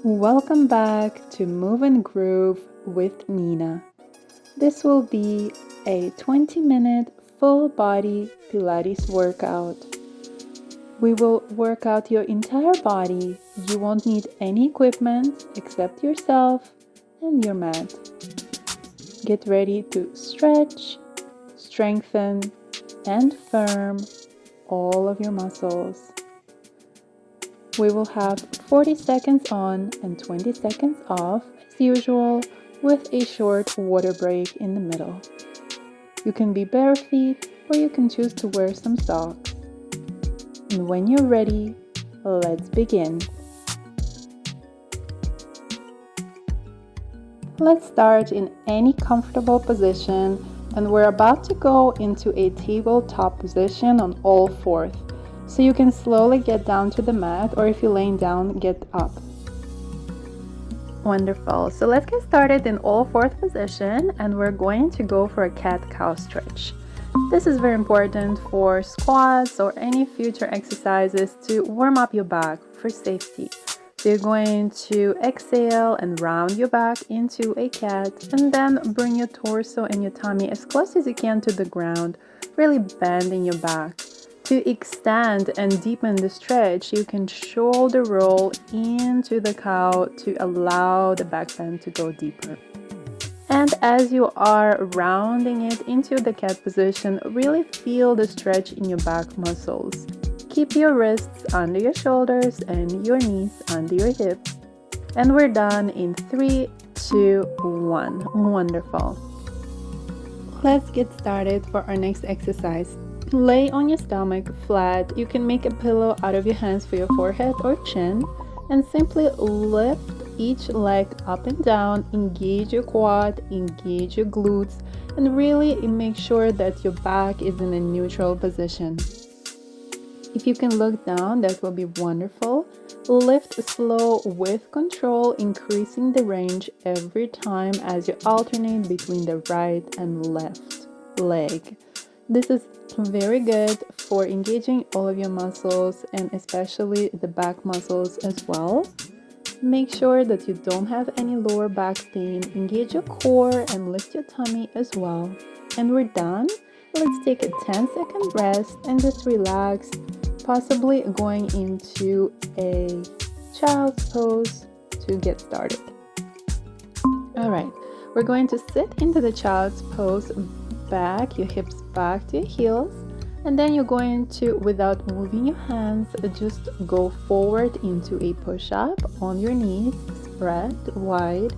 Welcome back to Move and Groove with Nina. This will be a 20-minute full body Pilates workout. We will work out your entire body. You won't need any equipment except yourself and your mat. Get ready to stretch, strengthen, and firm all of your muscles. We will have 40 seconds on and 20 seconds off as usual, with a short water break in the middle. You can be bare feet or you can choose to wear some socks. And when you're ready, let's begin. Let's start in any comfortable position, and we're about to go into a tabletop position on all fours. So you can slowly get down to the mat, or if you're laying down, get up. Wonderful. So let's get started in all fours position, and we're going to go for a cat-cow stretch. This is very important for squats or any future exercises to warm up your back for safety. So you're going to exhale and round your back into a cat, and then bring your torso and your tummy as close as you can to the ground, really bending your back. To extend and deepen the stretch, you can shoulder roll into the cow to allow the back bend to go deeper. And as you are rounding it into the cat position, really feel the stretch in your back muscles. Keep your wrists under your shoulders and your knees under your hips. And we're done in 3, 2, 1. Wonderful. Let's get started for our next exercise. Lay on your stomach flat. You can make a pillow out of your hands for your forehead or chin, and simply lift each leg up and down. Engage your quad, engage your glutes, and really make sure that your back is in a neutral position. If you can look down, that will be wonderful. Lift slow with control, increasing the range every time as you alternate between the right and left leg. This is very good for engaging all of your muscles, and especially the back muscles as well. Make sure that you don't have any lower back pain. Engage your core and lift your tummy as well. And we're done. Let's take a 10-second rest and just relax, possibly going into a child's pose to get started. All right, we're going to sit into the child's pose. Back, your hips back to your heels, and then you're going to, without moving your hands, just go forward into a push-up on your knees, spread wide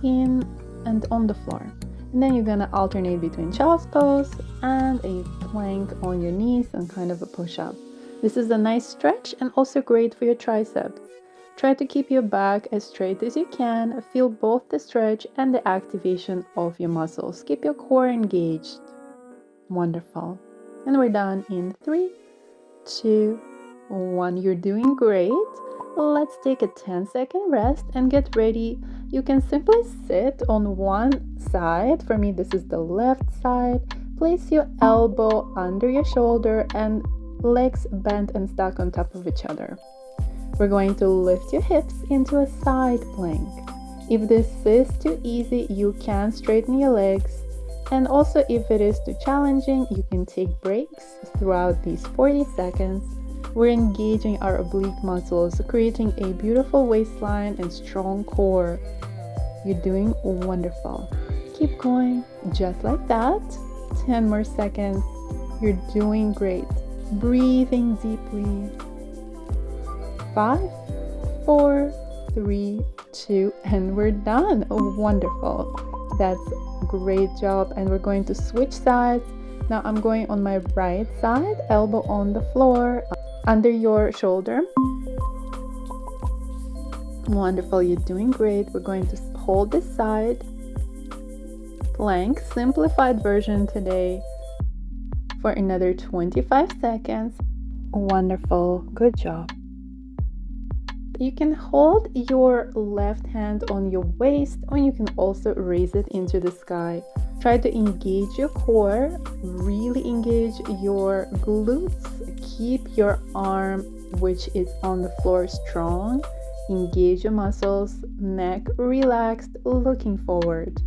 in and on the floor. And then you're gonna alternate between child's pose and a plank on your knees and kind of a push-up. This is a nice stretch and also great for your triceps. Try to keep your back as straight as you can. Feel both the stretch and the activation of your muscles. Keep your core engaged. Wonderful. And we're done in 3, 2, 1. You're doing great. Let's take a 10-second rest and get ready. You can simply sit on one side. For me, this is the left side. Place your elbow under your shoulder and legs bent and stuck on top of each other. We're going to lift your hips into a side plank. If this is too easy, you can straighten your legs. And also, if it is too challenging, you can take breaks throughout these 40 seconds. We're engaging our oblique muscles, creating a beautiful waistline and strong core. You're doing wonderful. Keep going, just like that. 10 more seconds. You're doing great. Breathing deeply. 5, 4, 3, 2, and we're done. Wonderful. That's great job. And we're going to switch sides. Now I'm going on my right side, elbow on the floor, under your shoulder. Wonderful. You're doing great. We're going to hold this side. Plank, simplified version today for another 25 seconds. Wonderful. Good job. You can hold your left hand on your waist, or you can also raise it into the sky. Try to engage your core, really engage your glutes. Keep your arm, which is on the floor, strong. Engage your muscles, neck relaxed, looking forward.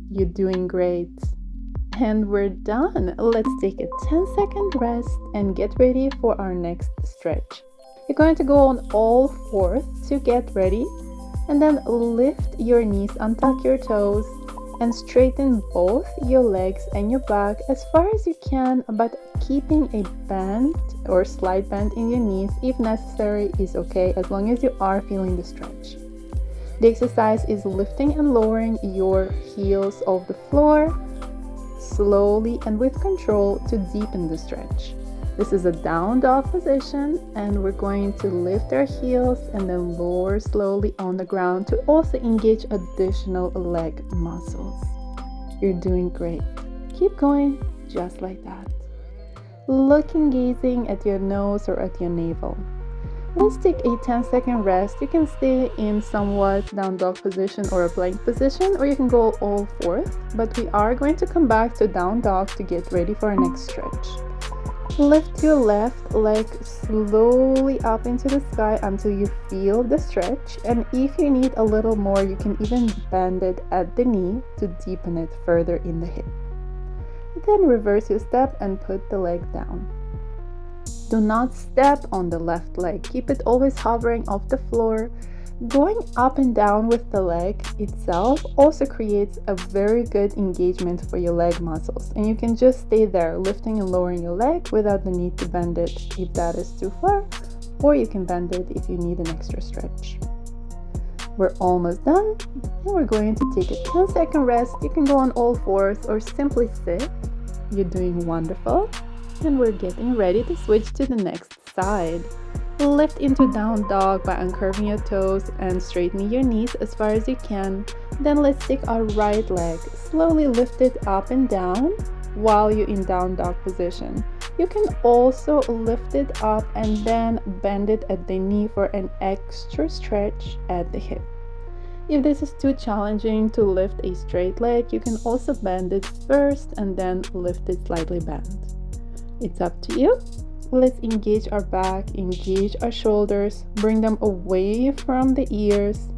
You're doing great. And we're done. Let's take a 10-second rest and get ready for our next stretch. You're going to go on all fours to get ready, and then lift your knees, untuck your toes, and straighten both your legs and your back as far as you can, but keeping a bend or slight bend in your knees if necessary is okay, as long as you are feeling the stretch. The exercise is lifting and lowering your heels off the floor slowly and with control to deepen the stretch. This is a down dog position, and we're going to lift our heels and then lower slowly on the ground to also engage additional leg muscles. You're doing great. Keep going just like that. Gazing at your nose or at your navel. Let's take a 10-second rest. You can stay in somewhat down dog position or a plank position, or you can go all fours, but we are going to come back to down dog to get ready for our next stretch. Lift your left leg slowly up into the sky until you feel the stretch, and if you need a little more, you can even bend it at the knee to deepen it further in the hip. Then reverse your step and put the leg down. Do not step on the left leg. Keep it always hovering off the floor. Going up and down with the leg itself also creates a very good engagement for your leg muscles, and you can just stay there lifting and lowering your leg without the need to bend it if that is too far, or you can bend it if you need an extra stretch. We're almost done, and we're going to take a 10-second rest. You can go on all fours or simply sit. You're doing wonderful, and we're getting ready to switch to the next side. Lift into down dog by uncurving your toes and straightening your knees as far as you can. Then let's take our right leg, slowly lift it up and down while you're in down dog position. You can also lift it up and then bend it at the knee for an extra stretch at the hip. If this is too challenging to lift a straight leg, you can also bend it first and then lift it slightly bent. It's up to you. Let's engage our back, engage our shoulders, bring them away from the ears,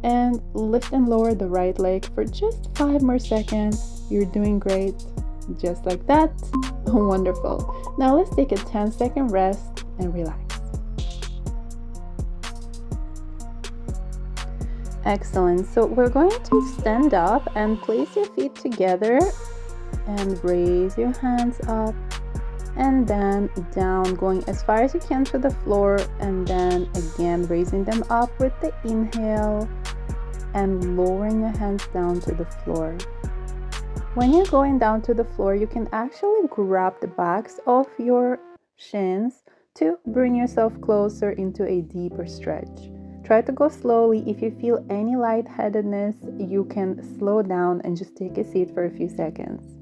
and lift and lower the right leg for just 5 more seconds. You're doing great. Just like that. Wonderful. Now let's take a 10-second rest and relax. Excellent. So we're going to stand up and place your feet together and raise your hands up and then down, going as far as you can to the floor, and then again raising them up with the inhale and lowering your hands down to the floor. When you're going down to the floor, you can actually grab the backs of your shins to bring yourself closer into a deeper stretch. Try to go slowly. If you feel any lightheadedness, you can slow down and just take a seat for a few seconds.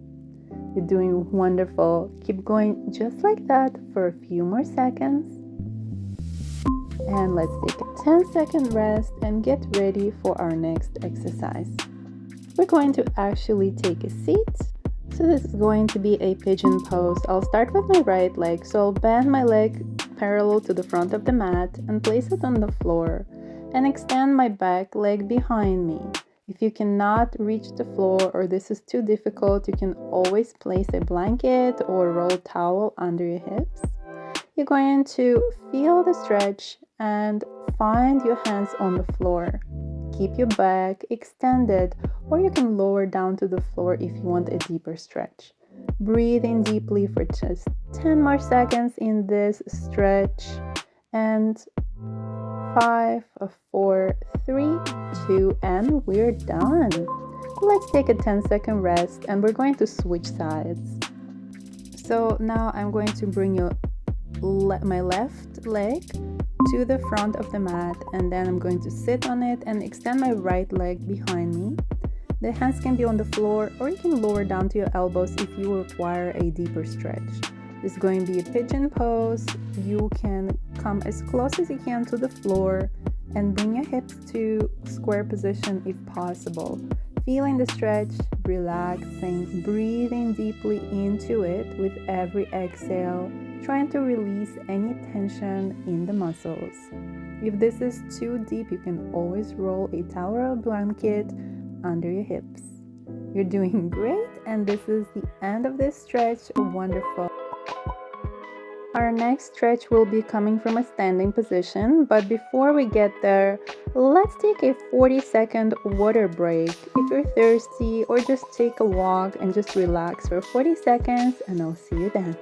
You're doing wonderful. Keep going just like that for a few more seconds. And let's take a 10-second rest and get ready for our next exercise. We're going to actually take a seat. So this is going to be a pigeon pose. I'll start with my right leg. So I'll bend my leg parallel to the front of the mat and place it on the floor and extend my back leg behind me. If you cannot reach the floor or this is too difficult, you can always place a blanket or rolled towel under your hips. You're going to feel the stretch and find your hands on the floor. Keep your back extended, or you can lower down to the floor if you want a deeper stretch. Breathe in deeply for just 10 more seconds in this stretch, and 5, 4, 3, 2, and we're done. Let's take a 10-second rest and we're going to switch sides. So now I'm going to bring my left leg to the front of the mat, and then I'm going to sit on it and extend my right leg behind me. The hands can be on the floor, or you can lower down to your elbows if you require a deeper stretch. This is going to be a pigeon pose. You can come as close as you can to the floor and bring your hips to square position if possible. Feeling the stretch, relaxing, breathing deeply into it with every exhale, trying to release any tension in the muscles. If this is too deep, you can always roll a towel or blanket under your hips. You're doing great, and this is the end of this stretch. Wonderful. Our next stretch will be coming from a standing position, but before we get there, let's take a 40-second water break. If you're thirsty, or just take a walk and just relax for 40 seconds, and I'll see you then.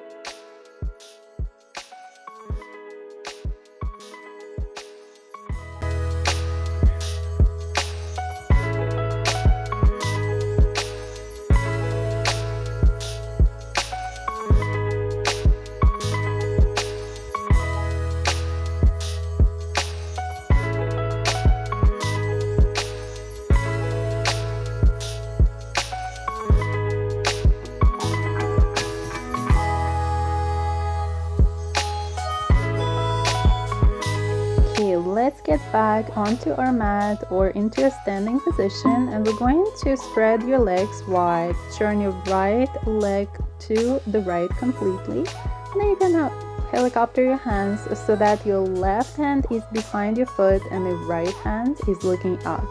Let's get back onto our mat or into a standing position, and we're going to spread your legs wide. Turn your right leg to the right completely, and then you're gonna helicopter your hands so that your left hand is behind your foot and the right hand is looking up.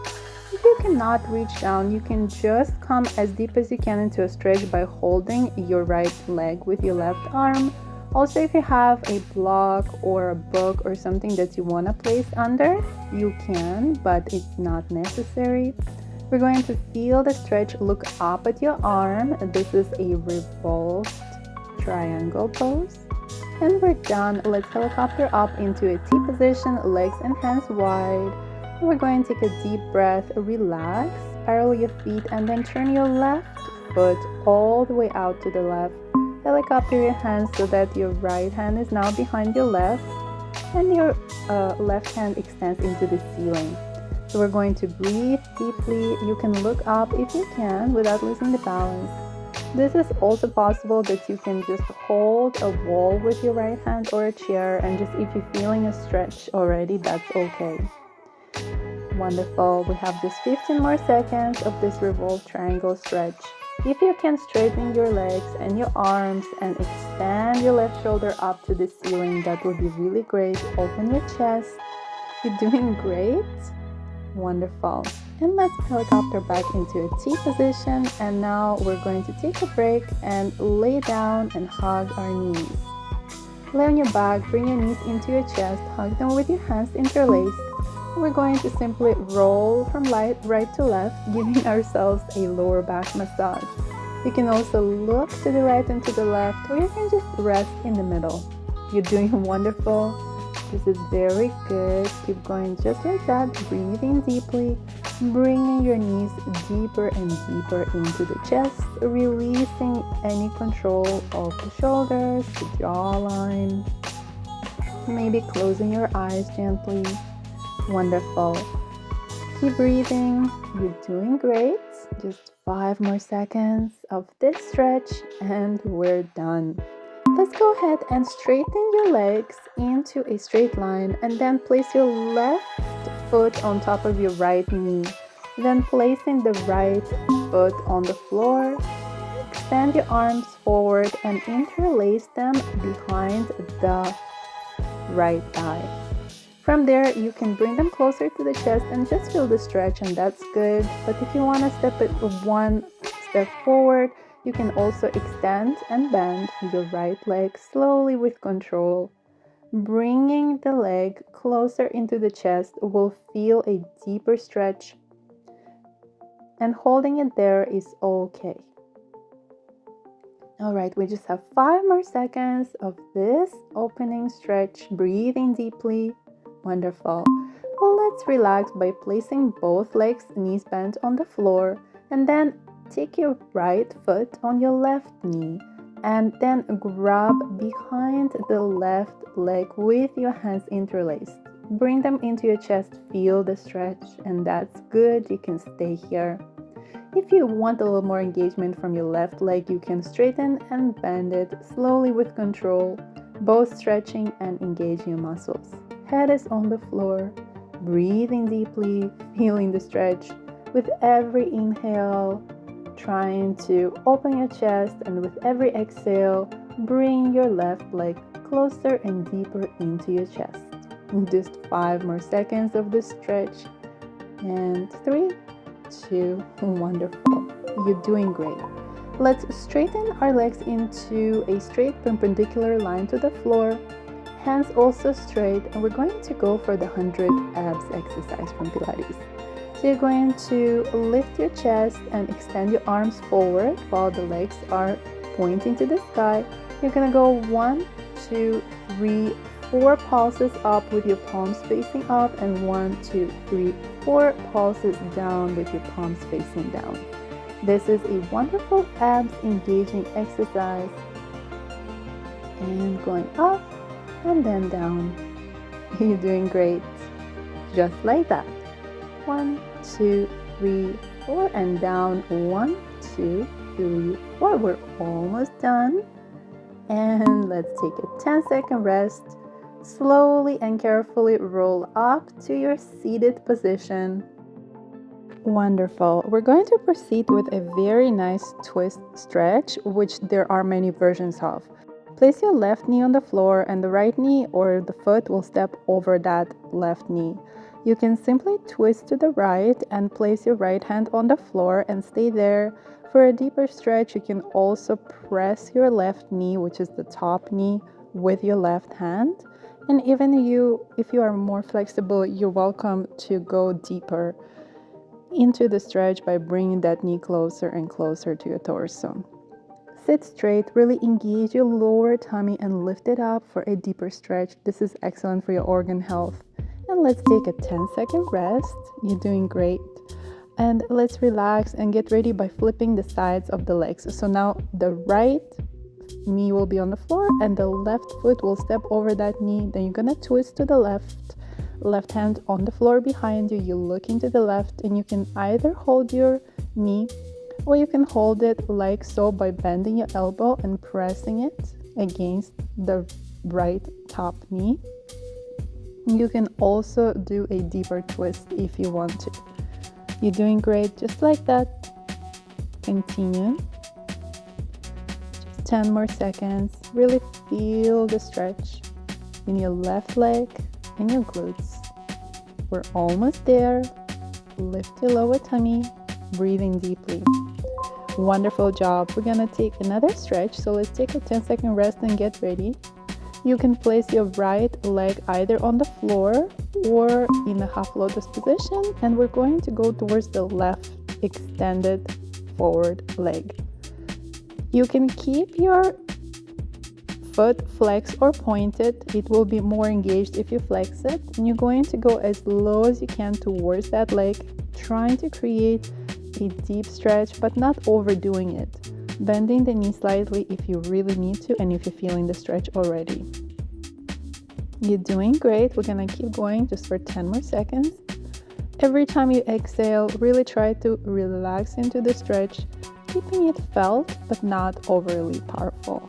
If you cannot reach down, you can just come as deep as you can into a stretch by holding your right leg with your left arm. Also, if you have a block or a book or something that you want to place under, you can, but it's not necessary. We're going to feel the stretch. Look up at your arm. This is a revolved triangle pose. And we're done. Let's helicopter up into a T position, legs and hands wide. We're going to take a deep breath, relax, parallel your feet, and then turn your left foot all the way out to the left. Helicopter your hands so that your right hand is now behind your left, and your left hand extends into the ceiling. So we're going to breathe deeply. You can look up if you can without losing the balance. This is also possible that you can just hold a wall with your right hand or a chair, and just if you're feeling a stretch already, that's okay. Wonderful. We have just 15 more seconds of this revolved triangle stretch. If you can straighten your legs and your arms and extend your left shoulder up to the ceiling, that would be really great. Open your chest. You're doing great. Wonderful. And let's helicopter back into a T position. And now we're going to take a break and lay down and hug our knees. Lay on your back, bring your knees into your chest, hug them with your hands interlaced. We're going to simply roll from right to left, giving ourselves a lower back massage. You can also look to the right and to the left, or you can just rest in the middle. You're doing wonderful. This is very good. Keep going just like that, breathing deeply, bringing your knees deeper and deeper into the chest, releasing any control of the shoulders, the jawline. Maybe closing your eyes gently. Wonderful. Keep breathing. You're doing great. Just 5 more seconds of this stretch and we're done. Let's go ahead and straighten your legs into a straight line, and then place your left foot on top of your right knee. Then placing the right foot on the floor, extend your arms forward and interlace them behind the right thigh. From there, you can bring them closer to the chest and just feel the stretch, and that's good. But if you want to step it one step forward, you can also extend and bend your right leg slowly with control. Bringing the leg closer into the chest will feel a deeper stretch, and holding it there is okay. Alright, we just have 5 more seconds of this opening stretch, breathing deeply. Wonderful. Let's relax by placing both legs, knees bent on the floor, and then take your right foot on your left knee and then grab behind the left leg with your hands interlaced. Bring them into your chest, feel the stretch, and that's good. You can stay here. If you want a little more engagement from your left leg, you can straighten and bend it slowly with control, both stretching and engaging your muscles. Head is on the floor, breathing deeply, feeling the stretch. With every inhale, trying to open your chest, and with every exhale, bring your left leg closer and deeper into your chest. Just 5 more seconds of this stretch. And 3, 2, wonderful. You're doing great. Let's straighten our legs into a straight perpendicular line to the floor. Hands also straight, and we're going to go for the 100 abs exercise from Pilates. So you're going to lift your chest and extend your arms forward while the legs are pointing to the sky. You're going to go 1, 2, 3, 4 pulses up with your palms facing up, and 1, 2, 3, 4 pulses down with your palms facing down. This is a wonderful abs engaging exercise. And going up and then down. You're doing great. Just like that. 1, 2, 3, 4, and down. 1, 2, 3, 4. We're almost done. And let's take a 10-second rest. Slowly and carefully roll up to your seated position. Wonderful. We're going to proceed with a very nice twist stretch, which there are many versions of. Place your left knee on the floor, and the right knee or the foot will step over that left knee. You can simply twist to the right and place your right hand on the floor and stay there. For a deeper stretch, you can also press your left knee, which is the top knee, with your left hand. And even if you are more flexible, you're welcome to go deeper into the stretch by bringing that knee closer and closer to your torso. Sit straight, really engage your lower tummy and lift it up for a deeper stretch. This is excellent for your organ health. And let's take a 10-second rest. You're doing great. And let's relax and get ready by flipping the sides of the legs. So now the right knee will be on the floor and the left foot will step over that knee. Then you're gonna twist to the left hand on the floor behind you. You look into the left, and you can either hold your knee or you can hold it like so by bending your elbow and pressing it against the right top knee. You can also do a deeper twist if you want to. You're doing great, just like that. Continue. Just 10 more seconds. Really feel the stretch in your left leg and your glutes. We're almost there. Lift your lower tummy, breathing deeply. Wonderful job. We're gonna take another stretch, so let's take a 10-second rest and get ready. You can place your right leg either on the floor or in a half lotus position, and we're going to go towards the left extended forward leg. You can keep your foot flexed or pointed. It will be more engaged if you flex it, and you're going to go as low as you can towards that leg, trying to create a deep stretch but not overdoing it, bending the knee slightly if you really need to and if you're feeling the stretch already. You're doing great. We're gonna keep going just for 10 more seconds. Every time you exhale, really try to relax into the stretch, keeping it felt but not overly powerful.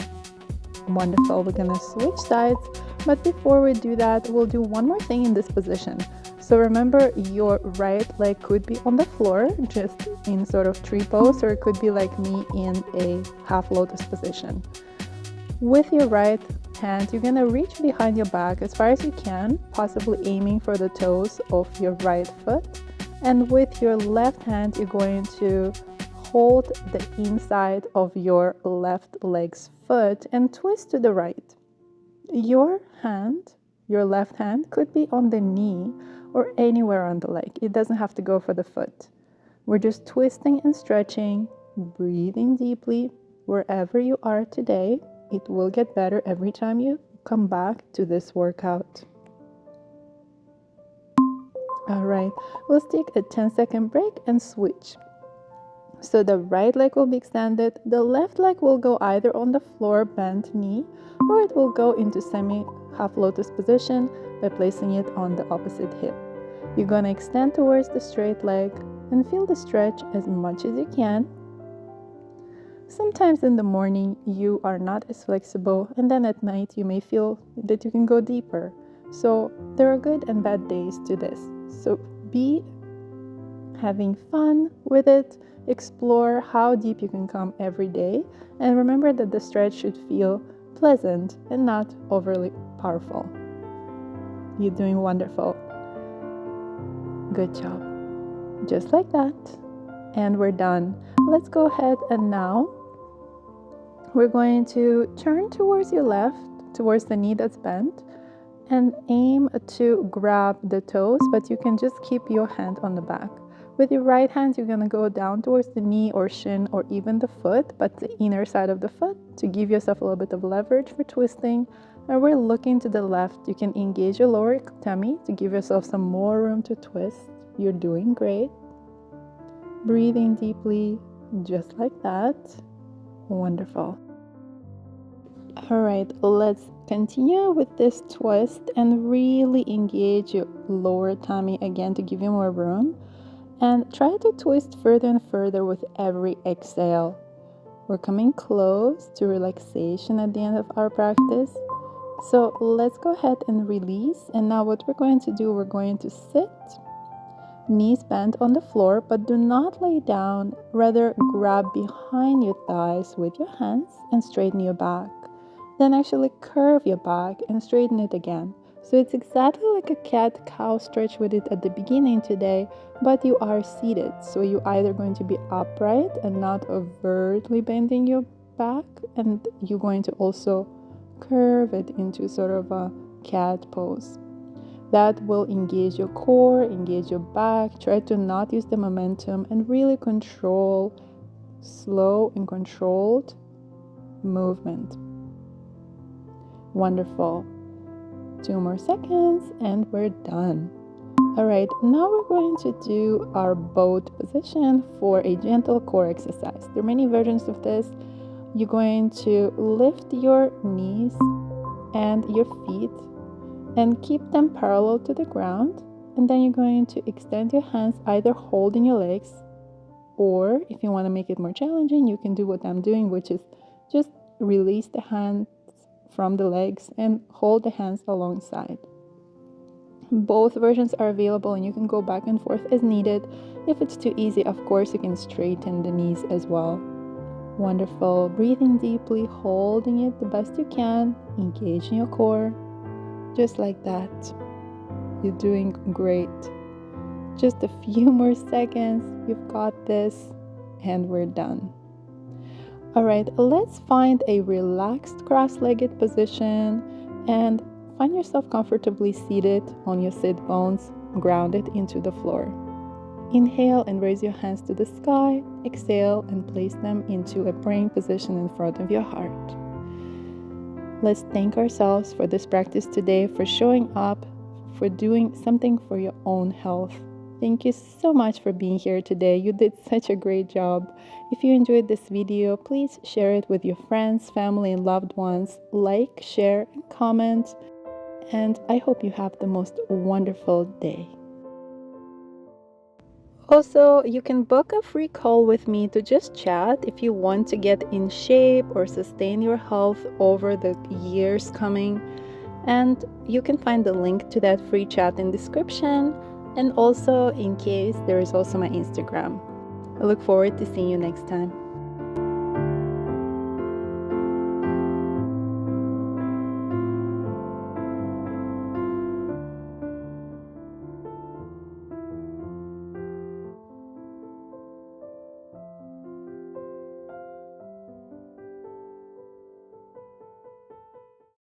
Wonderful. We're gonna switch sides, but before we do that, we'll do one more thing in this position. So remember, your right leg could be on the floor, just in sort of tree pose, or it could be like me in a half lotus position. With your right hand, you're gonna reach behind your back as far as you can, possibly aiming for the toes of your right foot. And with your left hand, you're going to hold the inside of your left leg's foot and twist to the right. Your left hand could be on the knee or anywhere on the leg. It doesn't have to go for the foot. We're just twisting and stretching, breathing deeply wherever you are today. It will get better every time you come back to this workout. All right, let's take a 10-second break and switch. So the right leg will be extended. The left leg will go either on the floor, bent knee, or it will go into semi-half lotus position by placing it on the opposite hip. You're going to extend towards the straight leg and feel the stretch as much as you can. Sometimes in the morning you are not as flexible, and then at night you may feel that you can go deeper. So there are good and bad days to this. So be having fun with it. Explore how deep you can come every day, and remember that the stretch should feel pleasant and not overly powerful. You're doing wonderful. Good job. Just like that. And we're done. Let's go ahead and now we're going to turn towards your left, towards the knee that's bent, and aim to grab the toes, but you can just keep your hand on the back. With your right hand, you're going to go down towards the knee or shin or even the foot, but the inner side of the foot to give yourself a little bit of leverage for twisting. And we're looking to the left. You can engage your lower tummy to give yourself some more room to twist. You're doing great. Breathing deeply, just like that. Wonderful. All right, let's continue with this twist and really engage your lower tummy again to give you more room. And try to twist further and further with every exhale. We're coming close to relaxation at the end of our practice. So let's go ahead and release. And now what we're going to do, we're going to sit, knees bent on the floor, but do not lay down. Rather, grab behind your thighs with your hands and straighten your back. Then actually curve your back and straighten it again. So it's exactly like a cat-cow stretch we did at the beginning today, but you are seated. So you're either going to be upright and not overtly bending your back, and you're going to also curve it into sort of a cat pose. That will engage your core, engage your back. Try to not use the momentum and really control slow and controlled movement. Wonderful. 2 more seconds and we're done. All right, now we're going to do our boat position for a gentle core exercise. There are many versions of this. You're going to lift your knees and your feet and keep them parallel to the ground. And then you're going to extend your hands, either holding your legs, or if you want to make it more challenging, you can do what I'm doing, which is just release the hands from the legs and hold the hands alongside. Both versions are available and you can go back and forth as needed. If it's too easy, of course, you can straighten the knees as well. Wonderful. Breathing deeply, holding it the best you can, engaging your core, just like that. You're doing great. Just a few more seconds. You've got this, and we're done. All right, let's find a relaxed cross-legged position and find yourself comfortably seated on your sit bones, grounded into the floor. Inhale and raise your hands to the sky. Exhale and place them into a praying position in front of your heart. Let's thank ourselves for this practice today, for showing up, for doing something for your own health. Thank you so much for being here today. You did such a great job. If you enjoyed this video, please share it with your friends, family, and loved ones. Like, share, and comment. And I hope you have the most wonderful day. Also, you can book a free call with me to just chat if you want to get in shape or sustain your health over the years coming. And you can find the link to that free chat in description. And also, in case, there is also my Instagram. I look forward to seeing you next time.